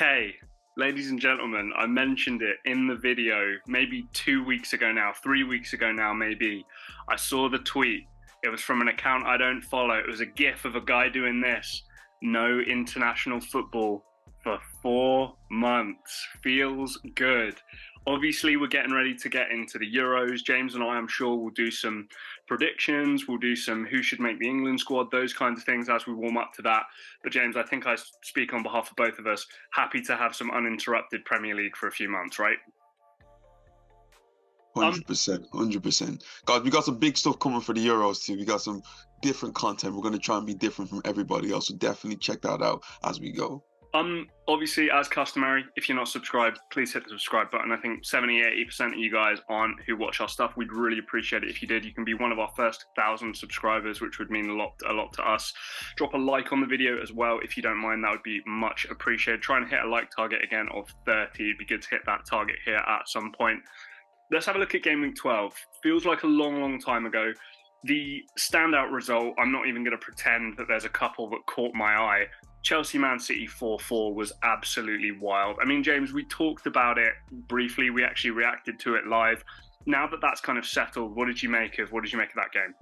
Okay, ladies and gentlemen, I mentioned it in the video maybe 2 weeks ago now, 3 weeks ago now, maybe. I saw the tweet. It was from an account I don't follow. It was a GIF of a guy doing this. No international football for 4 months. Feels good. Obviously, we're getting ready to get into the Euros. James and I'm sure, will do some predictions. We'll do some who should make the England squad, those kinds of things as we warm up to that. But James, I think I speak on behalf of both of us. Happy to have some uninterrupted Premier League for a few months, right? 100%, 100%. Guys, we got some big stuff coming for the Euros too. We got some different content. We're going to try and be different from everybody else. So definitely check that out as we go. Obviously, as customary, if you're not subscribed, please hit the subscribe button. I think 70-80% of you guys who watch our stuff. We'd really appreciate it if you did. You can be one of our first 1,000 subscribers, which would mean a lot to us. Drop a like on the video as well if you don't mind. That would be much appreciated. Try and hit a like target again of 30. It'd be good to hit that target here at some point. Let's have a look at Game Week 12. Feels like a long time ago. The standout result, I'm not even going to pretend that there's a couple that caught my eye. Chelsea-Man City 4-4 was absolutely wild. I mean, James, we talked about it briefly. We actually reacted to it live. Now that that's kind of settled, what did you make of that game?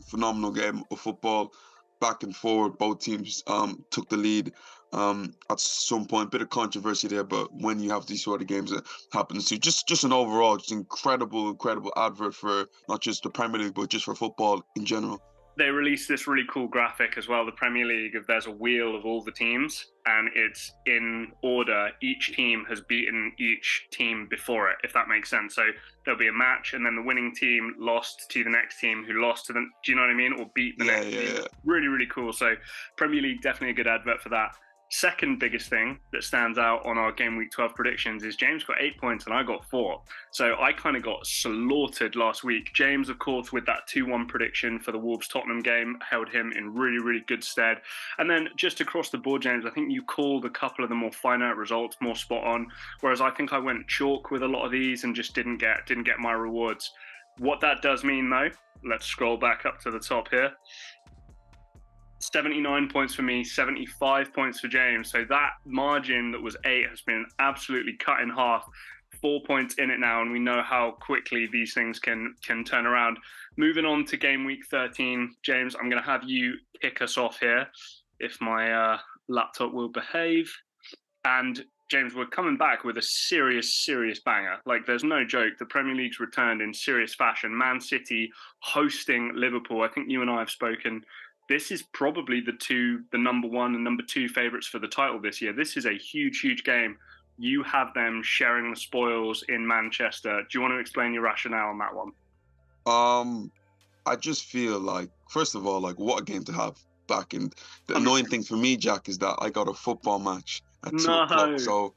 Phenomenal game of football. Back and forward, both teams took the lead. At some point, bit of controversy there, but when you have these sort of games, it happens to just an overall, just incredible advert for not just the Premier League, but just for football in general. They released this really cool graphic as well, the Premier League, there's a wheel of all the teams, and it's in order. Each team has beaten each team before it, if that makes sense. So there'll be a match, and then the winning team lost to the next team who lost to them. Do you know what I mean? Or beat the next team. Yeah. Really cool. So Premier League, definitely a good advert for that. Second biggest thing that stands out on our Game Week 12 predictions is James got 8 points and I got 4. So I kind of got slaughtered last week. James, of course, with that 2-1 prediction for the Wolves-Tottenham game, held him in really good stead. And then just across the board, James, I think you called a couple of the more finite results more spot on, whereas I think I went chalk with a lot of these and just didn't get my rewards. What that does mean, though, let's scroll back up to the top here. 79 points for me, 75 points for James. So that margin that was 8 has been absolutely cut in half. 4 points in it now, and we know how quickly these things can turn around. Moving on to Game Week 13, James, I'm going to have you kick us off here, if my laptop will behave. And James, we're coming back with a serious banger. Like, there's no joke. The Premier League's returned in serious fashion. Man City hosting Liverpool. I think you and I have spoken. This is probably the number 1 and number 2 favourites for the title this year. This is a huge game. You have them sharing the spoils in Manchester. Do you want to explain your rationale on that one? I just feel like, first of all, like, what a game to have back. And the annoying thing for me, Jack, is that I got a football match at 2 o'clock. So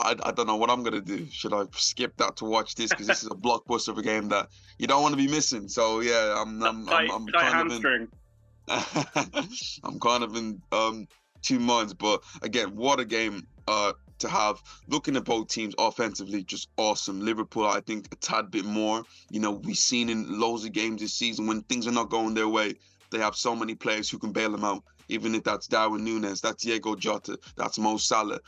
I don't know what I'm going to do. Should I skip that to watch this? Because this is a blockbuster of a game that you don't want to be missing. So, yeah, I'm kind of in... I'm kind of in 2 minds, but again, what a game to have. Looking at both teams offensively, just awesome. Liverpool, I think, a tad bit more. You know, we've seen in loads of games this season when things are not going their way, they have so many players who can bail them out. Even if that's Darwin Núñez, that's Diego Jota, that's Mo Salah.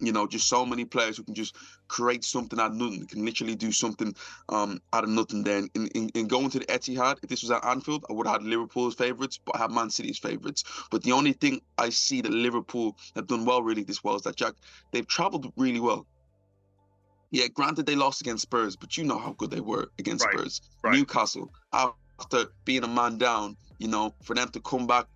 You know, just so many players who can just create something out of nothing, can literally do something out of nothing. Then in going to the Etihad, if this was at Anfield, I would have had Liverpool's favourites, but I have Man City's favourites. But the only thing I see that Liverpool have done well really this well is that, Jack, they've travelled really well. Yeah, granted they lost against Spurs, but you know how good they were against Spurs. Newcastle, after being a man down, you know, for them to come back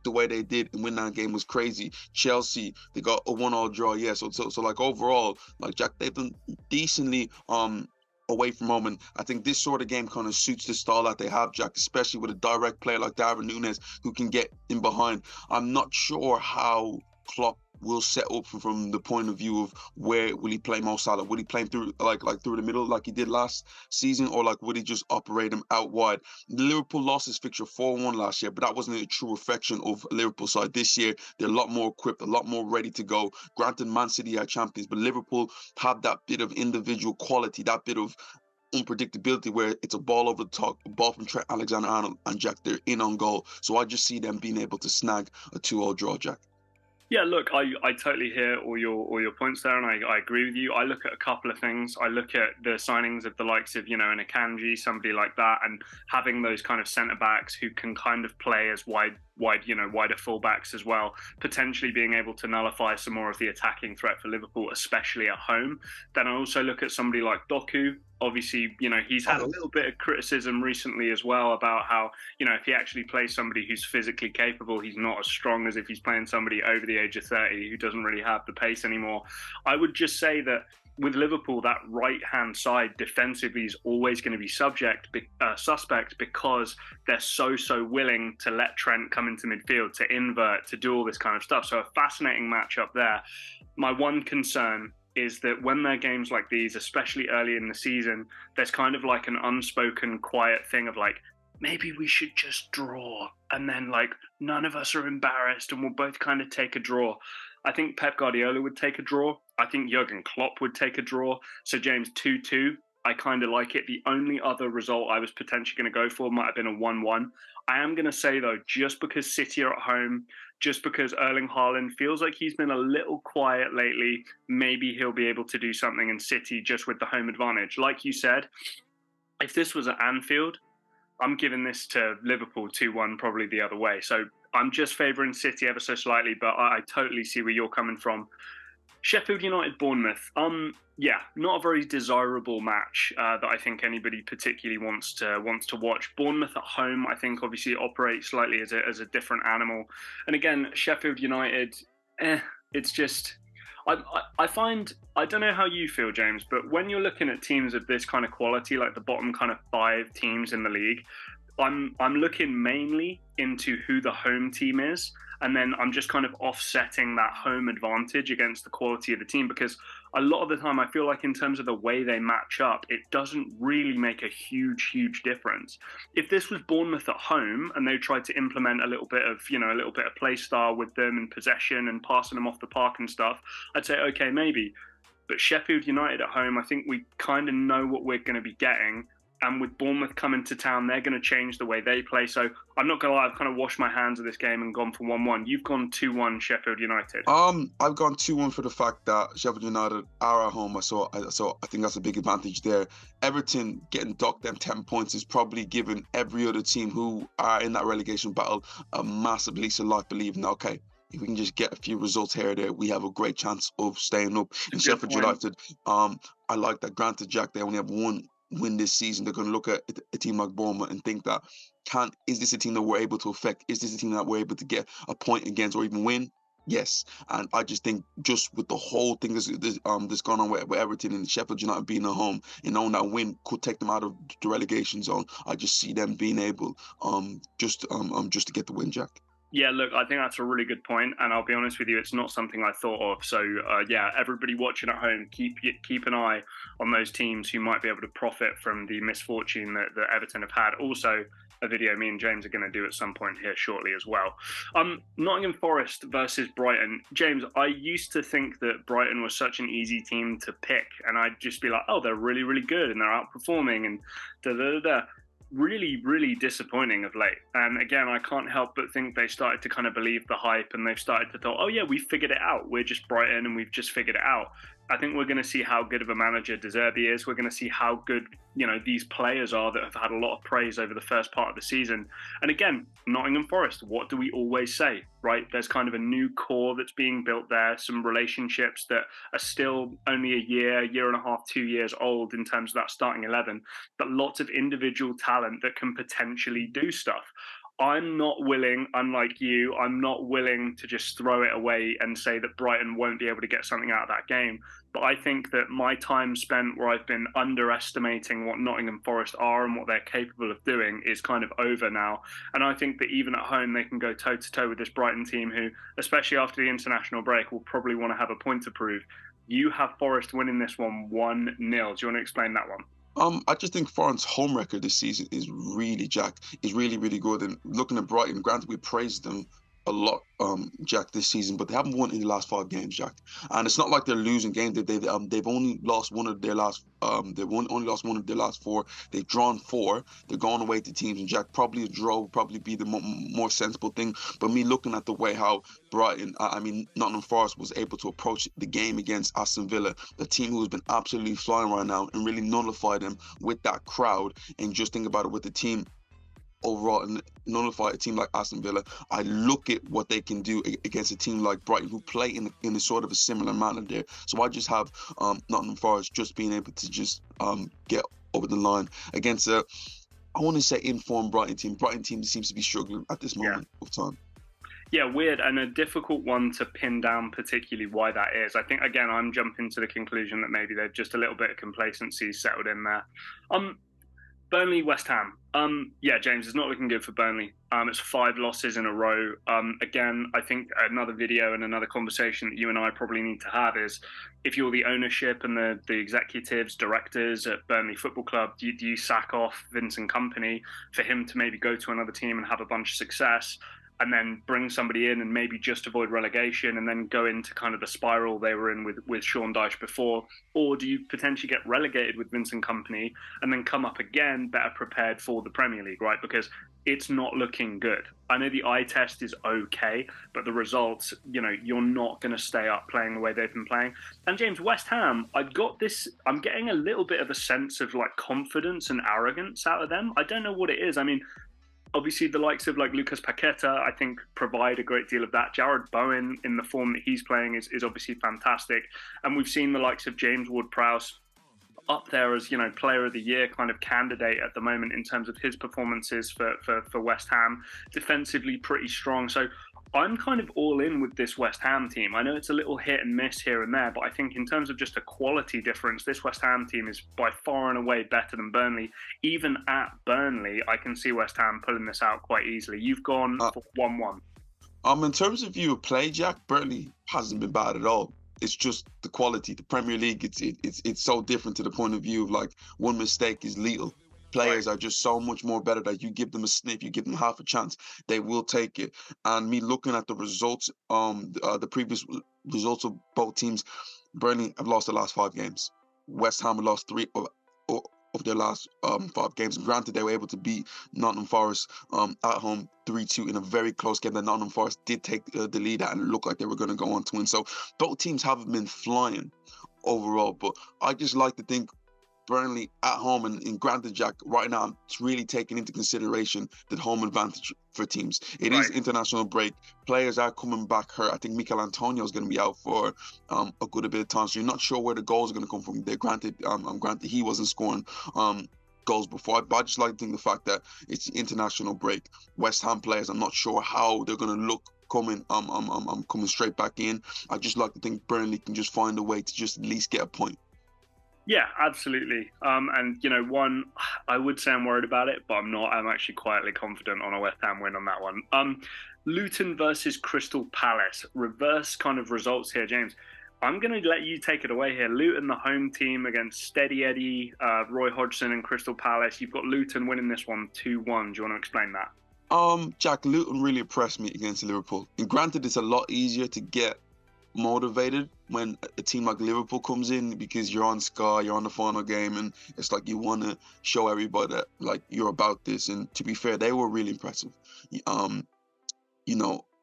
the way they did and win that game was crazy. Chelsea, they got a 1-1 draw. Yeah, so like overall, like, Jack, they've done decently away from home, and I think this sort of game kind of suits the style that they have, Jack, especially with a direct player like Darwin Núñez who can get in behind. I'm not sure how Klopp will set up from the point of view of where will he play Mo Salah? Will he play him through like through the middle like he did last season, or like would he just operate him out wide? Liverpool lost his fixture 4-1 last year, but that wasn't a true reflection of Liverpool side. This year they're a lot more equipped, a lot more ready to go. Granted, Man City are champions, but Liverpool have that bit of individual quality, that bit of unpredictability where it's a ball over the top, a ball from Trent Alexander-Arnold, and Jack, they're in on goal. So I just see them being able to snag a 2-0 draw, Jack. Yeah, look, I totally hear all your points there, and I agree with you. I look at a couple of things. I look at the signings of the likes of an Akanji, somebody like that, and having those kind of centre backs who can kind of play as wider fullbacks as well, potentially being able to nullify some more of the attacking threat for Liverpool, especially at home. Then I also look at somebody like Doku. Obviously, he's had a little bit of criticism recently as well about how, if he actually plays somebody who's physically capable, he's not as strong as if he's playing somebody over the age of 30 who doesn't really have the pace anymore. I would just say that with Liverpool, that right-hand side defensively is always going to be suspect because they're so willing to let Trent come into midfield, to invert, to do all this kind of stuff. So a fascinating matchup there. My one concern is that when there are games like these, especially early in the season, there's kind of like an unspoken quiet thing of like, maybe we should just draw. And then like none of us are embarrassed and we'll both kind of take a draw. I think Pep Guardiola would take a draw. I think Jurgen Klopp would take a draw. So James, 2-2, I kind of like it. The only other result I was potentially going to go for might have been a 1-1. I am going to say, though, just because City are at home, just because Erling Haaland feels like he's been a little quiet lately, maybe he'll be able to do something in City just with the home advantage. Like you said, if this was at Anfield, I'm giving this to Liverpool 2-1, probably the other way. So I'm just favouring City ever so slightly, but I totally see where you're coming from. Sheffield United, Bournemouth. Yeah, not a very desirable match that I think anybody particularly wants to watch. Bournemouth at home, I think, obviously operates slightly as a different animal. And again, Sheffield United, it's just. I find, I don't know how you feel, James, but when you're looking at teams of this kind of quality, like the bottom kind of 5 teams in the league, I'm looking mainly into who the home team is, and then I'm just kind of offsetting that home advantage against the quality of the team, because a lot of the time I feel like in terms of the way they match up, it doesn't really make a huge difference. If this was Bournemouth at home and they tried to implement a little bit of play style with them and possession and passing them off the park and stuff, I'd say, okay, maybe. But Sheffield United at home, I think we kind of know what we're going to be getting. And with Bournemouth coming to town, they're going to change the way they play. So I'm not going to lie, I've kind of washed my hands of this game and gone for 1-1. You've gone 2-1 Sheffield United. I've gone 2-1 for the fact that Sheffield United are at home. So I think that's a big advantage there. Everton getting docked them 10 points is probably giving every other team who are in that relegation battle a massive lease of life, believing, okay, if we can just get a few results here or there, we have a great chance of staying up. In Sheffield United, I like that. Granted, Jack, they only have one win this season. They're going to look at a team like Bournemouth and think that, is this a team that we're able to affect? Is this a team that we're able to get a point against or even win? Yes. And I just think just with the whole thing that's gone on with Everton and Sheffield United being at home and knowing that win could take them out of the relegation zone, I just see them being able just to get the win, Jack. Yeah, look, I think that's a really good point, and I'll be honest with you, it's not something I thought of. So, yeah, everybody watching at home, keep an eye on those teams who might be able to profit from the misfortune that Everton have had. Also, a video me and James are going to do at some point here shortly as well. Nottingham Forest versus Brighton. James, I used to think that Brighton was such an easy team to pick, and I'd just be like, oh, they're really good, and they're outperforming, and da-da-da-da. Really disappointing of late. And again, I can't help but think they started to kind of believe the hype, and they've started to thought, oh yeah, we figured it out. We're just Brighton and we've just figured it out. I think we're going to see how good of a manager De Zerbi is. We're going to see how good, these players are that have had a lot of praise over the first part of the season. And again, Nottingham Forest, what do we always say, right? There's kind of a new core that's being built there, some relationships that are still only a year and a half, 2 years old in terms of that starting 11, but lots of individual talent that can potentially do stuff. I'm not willing, unlike you, I'm not willing to just throw it away and say that Brighton won't be able to get something out of that game. But I think that my time spent where I've been underestimating what Nottingham Forest are and what they're capable of doing is kind of over now. And I think that even at home, they can go toe-to-toe with this Brighton team who, especially after the international break, will probably want to have a point to prove. You have Forest winning this one 1-0. Do you want to explain that one? I just think Forest's home record this season is really, Jack, is really good. And looking at Brighton, granted we praised them a lot, Jack, this season, but they haven't won in the last 5 games, Jack. And it's not like they're losing games. They've only lost one of their last only lost one of their last 4. They've drawn 4. They're going away to teams, and Jack, probably a draw would probably be the more sensible thing. But me looking at the way how Brighton, Nottingham Forest was able to approach the game against Aston Villa, a team who has been absolutely flying right now, and really nullify them with that crowd. And just think about it, with the team overall and nullify a team like Aston Villa, I look at what they can do against a team like Brighton, who play in a sort of a similar manner there. So I just have Nottingham Forest just being able to just get over the line against I want to say informed Brighton team seems to be struggling at this moment of time. Yeah, weird, and a difficult one to pin down particularly why that is. I think, again, I'm jumping to the conclusion that maybe they've just a little bit of complacency settled in there. Burnley, West Ham. Yeah, James, it's not looking good for Burnley. It's 5 losses in a row. Again, I think another video and another conversation that you and I probably need to have is, if you're the ownership and the executives, directors at Burnley Football Club, do you sack off Vincent Kompany for him to maybe go to another team and have a bunch of success, and then bring somebody in and maybe just avoid relegation and then go into kind of the spiral they were in with Sean Dyche before? Or do you potentially get relegated with Vincent Kompany and then come up again better prepared for the Premier League, right? Because it's not looking good. I know the eye test is okay, but the results, you're not going to stay up playing the way they've been playing. And James, I'm getting a little bit of a sense of like confidence and arrogance out of them. I don't know what it is. I mean, obviously, the likes of like Lucas Paqueta, I think, provide a great deal of that. Jared Bowen, in the form that he's playing, is obviously fantastic. And we've seen the likes of James Ward-Prowse up there as, player of the year kind of candidate at the moment in terms of his performances for West Ham. Defensively, pretty strong. So I'm kind of all in with this West Ham team. I know it's a little hit and miss here and there, but I think in terms of just a quality difference, this West Ham team is by far and away better than Burnley. Even at Burnley, I can see West Ham pulling this out quite easily. You've gone for 1-1. In terms of view of play, Jack, Burnley hasn't been bad at all. It's just the quality. The Premier League, it's so different to the point of view of like one mistake is lethal. Players are just so much more better that you give them a sniff, you give them half a chance, they will take it. And me looking at the results, the previous results of both teams, Burnley have lost the last 5 games. West Ham have lost 3 of their last 5 games. Granted, they were able to beat Nottingham Forest at home 3-2 in a very close game that Nottingham Forest did take the lead at, and it looked like they were going to go on to win. So both teams haven't been flying overall, but I just like to think Burnley at home, and granted, Jack, right now it's really taking into consideration the home advantage for teams. It is international break. Players are coming back hurt. I think Mikel Antonio is going to be out for a good bit of time, so you're not sure where the goals are going to come from. Granted, he wasn't scoring goals before, but I just like to think the fact that it's the international break. West Ham players, I'm not sure how they're going to look coming straight back in. I just like to think Burnley can just find a way to just at least get a point. Yeah, absolutely. And, one, I would say I'm worried about it, but I'm not. I'm actually quietly confident on a West Ham win on that one. Luton versus Crystal Palace. Reverse kind of results here, James. I'm going to let you take it away here. Luton, the home team against Steady Eddie, Roy Hodgson and Crystal Palace. You've got Luton winning this one 2-1. Do you want to explain that? Jack, Luton really impressed me against Liverpool. And granted, it's a lot easier to get motivated when a team like Liverpool comes in, because you're on Sky, you're on the final game, and it's like you want to show everybody that like you're about this. And to be fair, they were really impressive,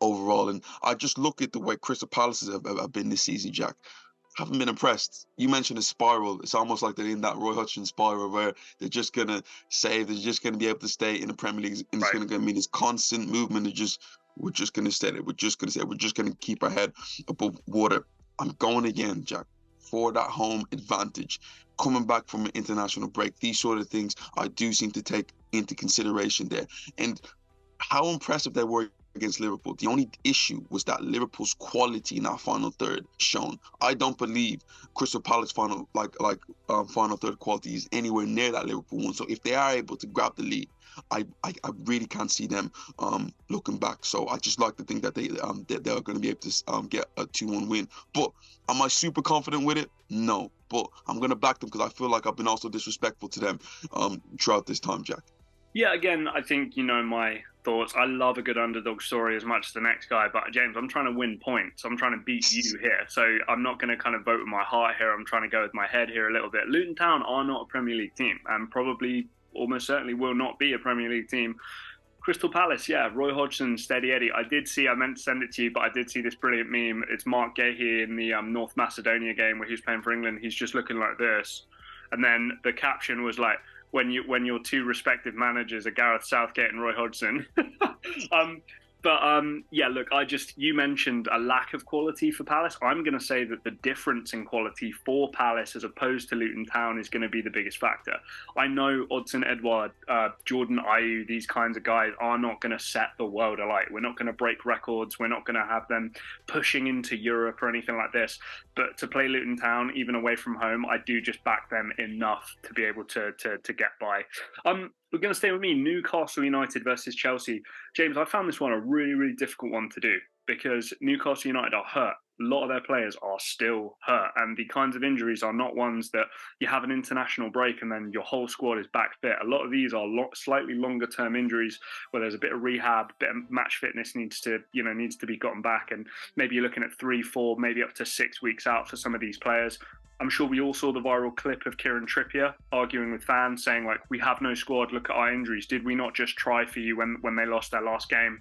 overall. And I just look at the way Crystal Palace have been this season, Jack. Haven't been impressed. You mentioned a spiral. It's almost like they're in that Roy Hodgson spiral where they're just going to save, they're just going to be able to stay in the Premier League, and it's going to mean this constant movement. We're just going to stay there. We're just going to keep our head above water. I'm going again, Jack, for that home advantage. Coming back from an international break, these sort of things I do seem to take into consideration there. And how impressive they were against Liverpool. The only issue was that Liverpool's quality in our final third shown. I don't believe Crystal Palace final third quality is anywhere near that Liverpool one. So if they are able to grab the lead, I really can't see them looking back. So I just like to think that they're going to be able to get a 2-1 win. But am I super confident with it? No. But I'm going to back them because I feel like I've been also disrespectful to them throughout this time, Jack. Yeah, again, I think, my thoughts. I love a good underdog story as much as the next guy, but James, I'm trying to win points. I'm trying to beat you here, so I'm not going to kind of vote with my heart here. I'm trying to go with my head here a little bit. Luton Town are not a Premier League team, and probably almost certainly will not be a Premier League team. Crystal Palace, yeah, Roy Hodgson, steady Eddie. I meant to send it to you, but I did see this brilliant meme. It's Mark Gahey in the North Macedonia game where he was playing for England. He's just looking like this. And then the caption was like, when your two respective managers are Gareth Southgate and Roy Hodgson. Yeah, look, you mentioned a lack of quality for Palace. I'm going to say that the difference in quality for Palace as opposed to Luton Town is going to be the biggest factor. I know Odsonne Edouard, Jordan Ayew, these kinds of guys are not going to set the world alight. We're not going to break records. We're not going to have them pushing into Europe or anything like this. But to play Luton Town, even away from home, I do just back them enough to be able to get by. We're going to stay with me, Newcastle United versus Chelsea. James, I found this one a really, really difficult one to do because Newcastle United are hurt. A lot of their players are still hurt, and the kinds of injuries are not ones that you have an international break and then your whole squad is back fit. A lot of these are slightly longer term injuries where there's a bit of rehab, a bit of match fitness needs to be gotten back, and maybe you're looking at 3, 4, maybe up to 6 weeks out for some of these players. I'm sure we all saw the viral clip of Kieran Trippier arguing with fans saying, like, we have no squad, look at our injuries. Did we not just try for you when they lost their last game?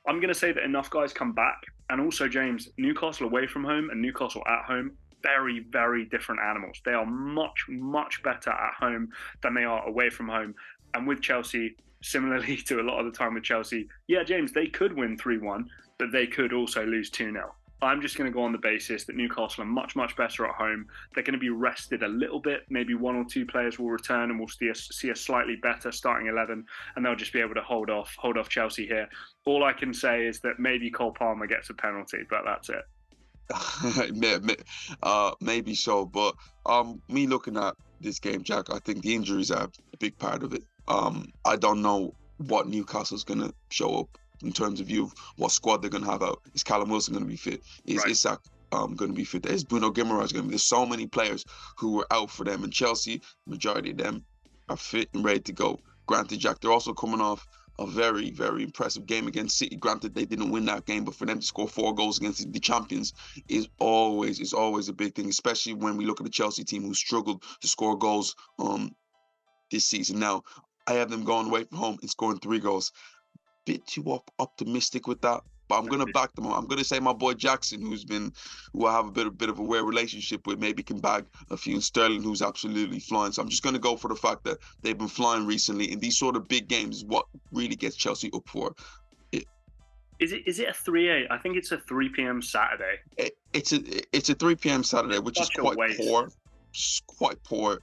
I'm going to say that enough guys come back. And also, James, Newcastle away from home and Newcastle at home, very, very different animals. They are much, much better at home than they are away from home. And with Chelsea, similarly to a lot of the time with Chelsea, yeah, James, they could win 3-1, but they could also lose 2-0. I'm just going to go on the basis that Newcastle are much, much better at home. They're going to be rested a little bit. Maybe 1 or 2 players will return and we'll see a slightly better starting 11, and they'll just be able to hold off Chelsea here. All I can say is that maybe Cole Palmer gets a penalty, but that's it. Maybe so, but me looking at this game, Jack, I think the injuries are a big part of it. I don't know what Newcastle's going to show up in terms of view of what squad they're going to have out. Is Callum Wilson going to be fit? Is Isak going to be fit? Is Bruno Guimaraes going to be? There's so many players who were out for them, and Chelsea, majority of them are fit and ready to go. Granted, Jack, they're also coming off a very, very impressive game against City. Granted, they didn't win that game, but for them to score 4 goals against the champions is always a big thing, especially when we look at the Chelsea team who struggled to score goals this season. Now, I have them going away from home and scoring 3 goals. Bit too optimistic with that, but I'm gonna back them. I'm gonna say my boy Jackson, who I have a bit of a weird relationship with, maybe can bag a few. And Sterling, who's absolutely flying. So I'm just gonna go for the fact that they've been flying recently, and these sort of big games is what really gets Chelsea up for it. Is it a 3-8? I think it's a 3 p.m. Saturday. It's a 3 p.m. Saturday, which is quite poor. Quite poor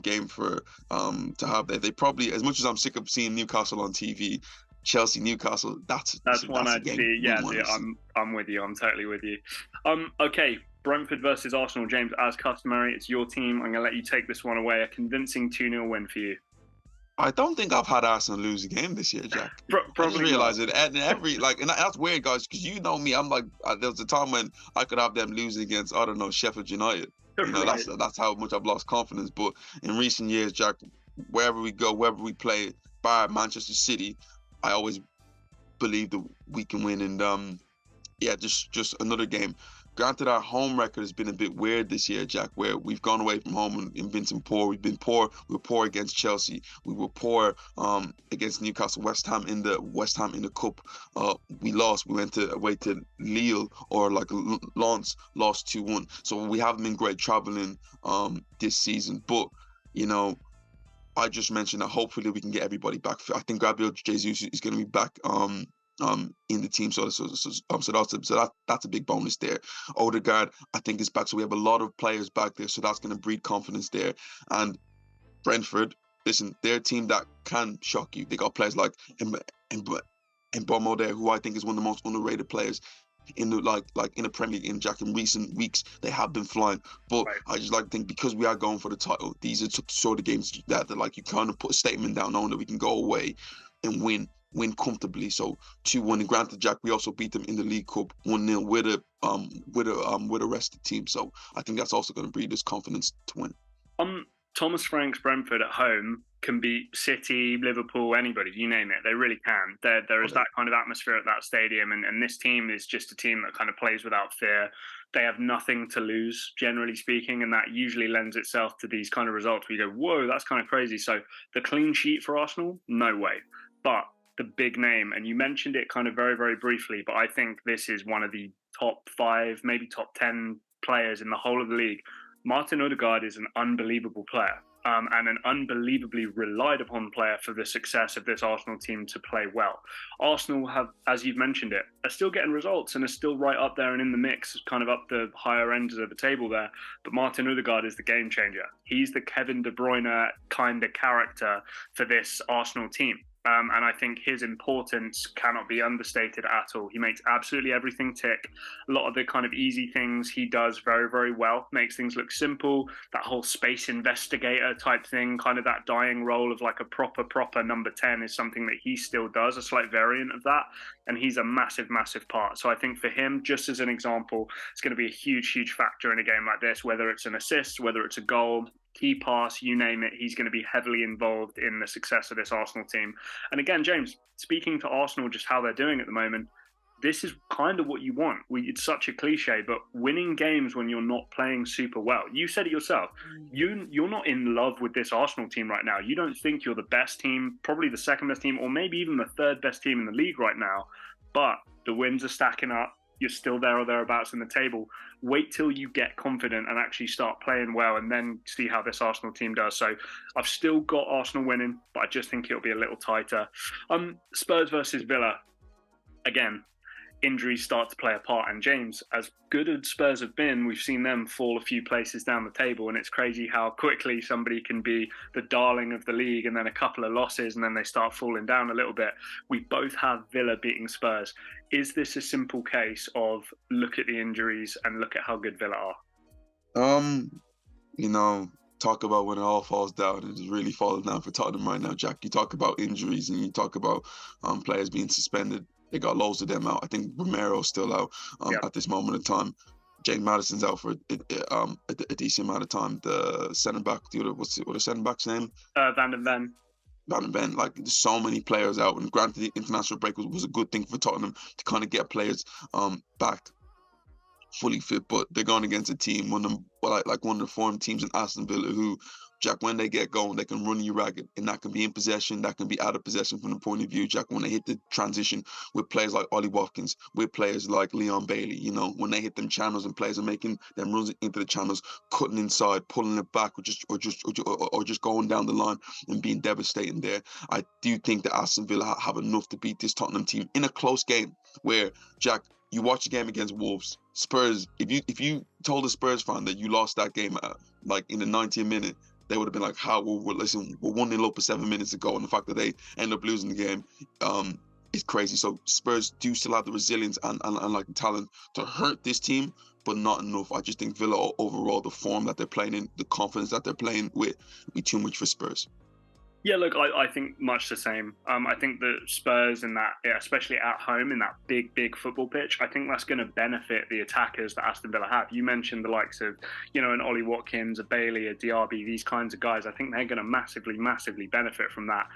game for to have there. They probably, as much as I'm sick of seeing Newcastle on TV. Chelsea, Newcastle, that's one I'd see. Yeah, I'm with you. I'm totally with you. Okay, Brentford versus Arsenal. James, as customary, it's your team. I'm going to let you take this one away. A convincing 2-0 win for you. I don't think I've had Arsenal lose a game this year, Jack. I just realised it. And that's weird, guys, because you know me. I'm like, there was a time when I could have them losing against, I don't know, Sheffield United. You know, that's how much I've lost confidence. But in recent years, Jack, wherever we go, wherever we play, by Manchester City, I always believe that we can win, and just another game. Granted, our home record has been a bit weird this year, Jack, where we've gone away from home and been some poor. We've been poor. We were poor against Chelsea. We were poor against Newcastle, West Ham in the cup. We lost. We went away to Lille, or like Lens, lost 2-1. So we haven't been great traveling this season, but you know, I just mentioned that hopefully we can get everybody back. I think Gabriel Jesus is going to be back in the team, so that's a big bonus there. Odegaard, I think, is back, so we have a lot of players back there, so that's going to breed confidence there. And Brentford, listen, they're a team that can shock you. They got players like Mbomo there, who I think is one of the most underrated players in the Premier League. In recent weeks, they have been flying, but I just like to think, because we are going for the title, these are sort of games that like you kind of put a statement down, knowing that we can go away and win comfortably. So 2-1. And granted, Jack, we also beat them in the League Cup 1-0 with a rested team. So I think that's also going to breed us confidence to win. Thomas Frank's Brentford at home, can beat City, Liverpool, anybody, you name it. They really can. There is that kind of atmosphere at that stadium, and this team is just a team that kind of plays without fear. They have nothing to lose, generally speaking, and that usually lends itself to these kind of results where you go, whoa, that's kind of crazy. So the clean sheet for Arsenal, no way. But the big name, and you mentioned it kind of very, very briefly, but I think this is one of the top 5, maybe top 10 players in the whole of the league. Martin Odegaard is an unbelievable player. And an unbelievably relied upon player for the success of this Arsenal team to play well. Arsenal have, as you've mentioned it, are still getting results and are still right up there and in the mix, kind of up the higher ends of the table there. But Martin Odegaard is the game changer. He's the Kevin De Bruyne kind of character for this Arsenal team. And I think his importance cannot be understated at all. He makes absolutely everything tick. A lot of the kind of easy things he does very, very well, makes things look simple. That whole space investigator type thing, kind of that dying role of like a proper number 10 is something that he still does, a slight variant of that. And he's a massive, massive part. So I think for him, just as an example, it's going to be a huge, huge factor in a game like this, whether it's an assist, whether it's a goal, key pass, you name it, he's going to be heavily involved in the success of this Arsenal team. And again, James, speaking to Arsenal, just how they're doing at the moment, this is kind of what you want. It's such a cliche, but winning games when you're not playing super well. You said it yourself. You're not in love with this Arsenal team right now. You don't think you're the best team, probably the second best team, or maybe even the third best team in the league right now. But the wins are stacking up. You're still there or thereabouts in the table. Wait till you get confident and actually start playing well, and then see how this Arsenal team does. So I've still got Arsenal winning, but I just think it'll be a little tighter. Spurs versus Villa. Again, injuries start to play a part. And James, as good as Spurs have been, we've seen them fall a few places down the table. And it's crazy how quickly somebody can be the darling of the league and then a couple of losses and then they start falling down a little bit. We both have Villa beating Spurs. Is this a simple case of look at the injuries and look at how good Villa are? Talk about when it all falls down, and it's really falling down for Tottenham right now, Jack. You talk about injuries and you talk about players being suspended. They got loads of them out. I think Romero's still out at this moment in time. James Maddison's out for a decent amount of time. The centre back, what's the centre back's name? Van den Ven. Van den Ven. Like, there's so many players out, and granted, the international break was a good thing for Tottenham to kind of get players back fully fit. But they're going against a team, one of the form teams in Aston Villa, who, Jack, when they get going, they can run you ragged, and that can be in possession, that can be out of possession from the point of view, Jack, when they hit the transition with players like Ollie Watkins, with players like Leon Bailey, when they hit them channels and players are making them runs into the channels, cutting inside, pulling it back, or just going down the line and being devastating there. I do think that Aston Villa have enough to beat this Tottenham team in a close game where, Jack, you watch the game against Wolves, Spurs, if you told a Spurs fan that you lost that game in the 90th minute, they would have been like, how? Well, listen, we're 1-0 up with 7 minutes to go. And the fact that they end up losing the game is crazy. So Spurs do still have the resilience and like the talent to hurt this team, but not enough. I just think Villa overall, the form that they're playing in, the confidence that they're playing with, will be too much for Spurs. Yeah, look, I think much the same. I think that Spurs in that, especially at home in that big football pitch, I think that's going to benefit the attackers that Aston Villa have. You mentioned the likes of, an Ollie Watkins, a Bailey, a Diaby, these kinds of guys. I think they're going to massively benefit from that.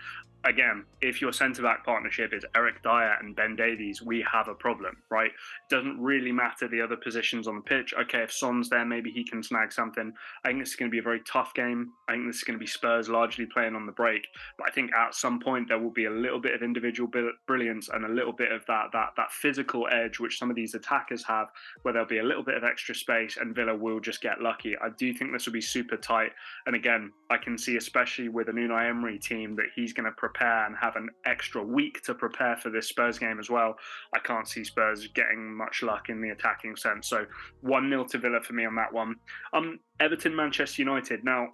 Again, if your centre-back partnership is Eric Dyer and Ben Davies, we have a problem, right? It doesn't really matter the other positions on the pitch. Okay, if Son's there, maybe he can snag something. I think this is going to be a very tough game. I think this is going to be Spurs largely playing on the break. But I think at some point there will be a little bit of individual brilliance and a little bit of that physical edge, which some of these attackers have, where there'll be a little bit of extra space and Villa will just get lucky. I do think this will be super tight. And again, I can see, especially with an Unai Emery team, that he's going to prepare and have an extra week to prepare for this Spurs game as well. I can't see Spurs getting much luck in the attacking sense. So 1-0 to Villa for me on that one. Everton, Manchester United. Now,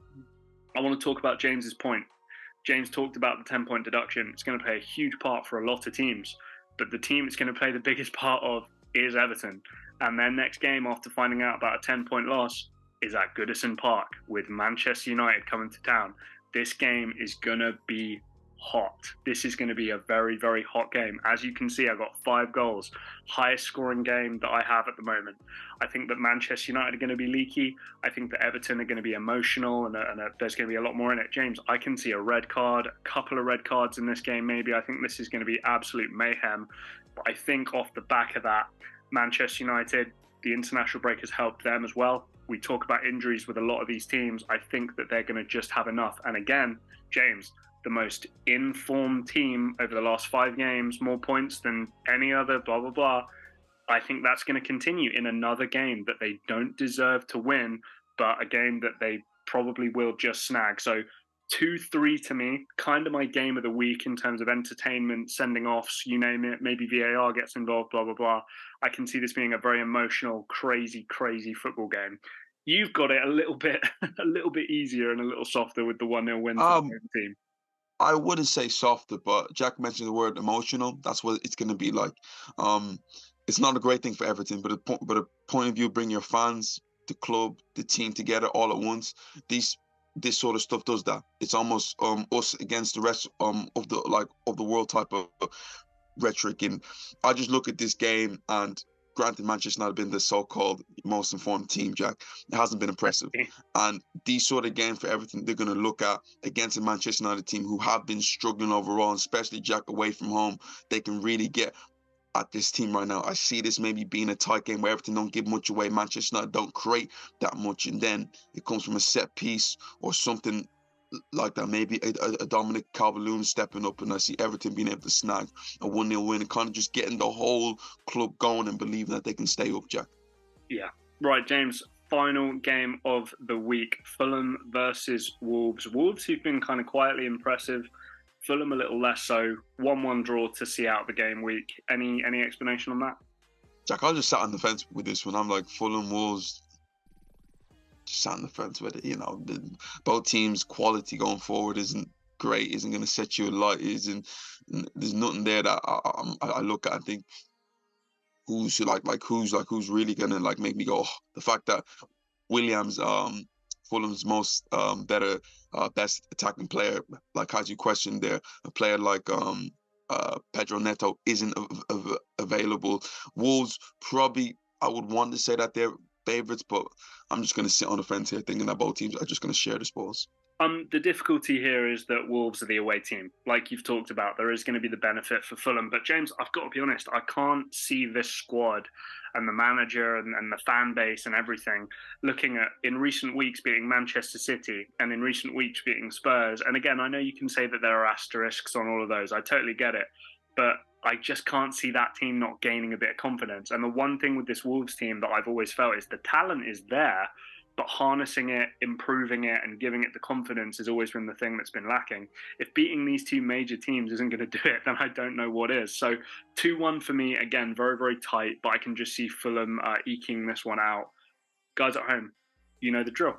I want to talk about James's point. James talked about the 10-point deduction. It's going to play a huge part for a lot of teams, but the team it's going to play the biggest part of is Everton. And their next game, after finding out about a 10-point loss, is at Goodison Park with Manchester United coming to town. This game is going to be hot. This is going to be a very, very hot game. As you can see, I got 5 goals, highest scoring game that I have at the moment. I think that Manchester United are going to be leaky. I think that Everton are going to be emotional, and there's going to be a lot more in it. James, I can see a red card, a couple of red cards in this game maybe. I think this is going to be absolute mayhem. But I think off the back of that, Manchester United, the international break has helped them as well. We talk about injuries with a lot of these teams. I think that they're going to just have enough. And again, James, the most informed team over the last 5 games, more points than any other, blah, blah, blah. I think that's going to continue in another game that they don't deserve to win, but a game that they probably will just snag. So 2-3 to me, kind of my game of the week in terms of entertainment, sending offs, you name it. Maybe VAR gets involved, blah, blah, blah. I can see this being a very emotional, crazy, crazy football game. You've got it a little bit easier and a little softer with the 1-0 win for the home team. I wouldn't say softer, but Jack mentioned the word emotional. That's what it's going to be like. It's not a great thing for Everton, but a point of view, bring your fans, the club, the team together all at once. This sort of stuff does that. It's almost us against the rest of the world type of rhetoric. And I just look at this game, and granted, Manchester United have been the so-called most informed team, Jack. It hasn't been impressive. And these sort of games for Everton, they're going to look at against a Manchester United team who have been struggling overall, and especially, Jack, away from home. They can really get at this team right now. I see this maybe being a tight game where Everton don't give much away. Manchester United don't create that much. And then it comes from a set piece or something like that, maybe a Dominic Calvert-Lewin stepping up, and I see Everton being able to snag a 1-0 win and kind of just getting the whole club going and believing that they can stay up, Jack. Yeah. Right, James, final game of the week, Fulham versus Wolves. Wolves, who've been kind of quietly impressive, Fulham a little less so. 1-1 draw to see out the game week. Any explanation on that? Jack, I just sat on the fence with this one. I'm like, Fulham, Wolves, sat on the fence with it. You know, both teams' quality going forward isn't great, isn't going to set you a lot. There's nothing there that I look at and think who's really going to make me go, oh. The fact that Williams, Fulham's most best attacking player, as you questioned there, a player like Pedro Neto isn't available. Wolves, probably I would want to say that they're favourites, but I'm just going to sit on the fence here thinking that both teams are just going to share the spoils. The difficulty here is that Wolves are the away team. Like you've talked about, there is going to be the benefit for Fulham. But James, I've got to be honest, I can't see this squad and the manager and the fan base and everything looking at, in recent weeks, beating Manchester City and in recent weeks beating Spurs. And again, I know you can say that there are asterisks on all of those. I totally get it. But I just can't see that team not gaining a bit of confidence. And the one thing with this Wolves team that I've always felt is the talent is there, but harnessing it, improving it, and giving it the confidence has always been the thing that's been lacking. If beating these 2 major teams isn't going to do it, then I don't know what is. So 2-1 for me, again, very, very tight, but I can just see Fulham eking this one out. Guys at home, you know the drill.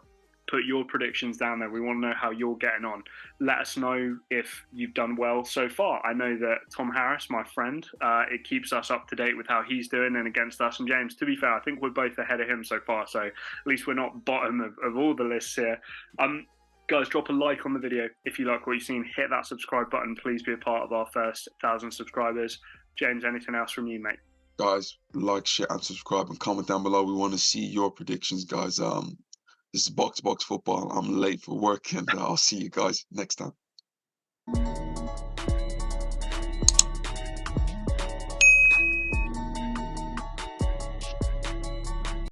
Put your predictions down there. We want to know how you're getting on. Let us know if you've done well so far. I know that Tom Harris, my friend, it keeps us up to date with how he's doing and against us. And James, to be fair, I think we're both ahead of him so far. So at least we're not bottom of all the lists here. Guys, drop a like on the video if you like what you've seen. Hit that subscribe button. Please be a part of our first 1,000 subscribers. James, anything else from you, mate? Guys, like, share, and subscribe, and comment down below. We want to see your predictions, guys. This is Box Football. I'm late for work, and I'll see you guys next time.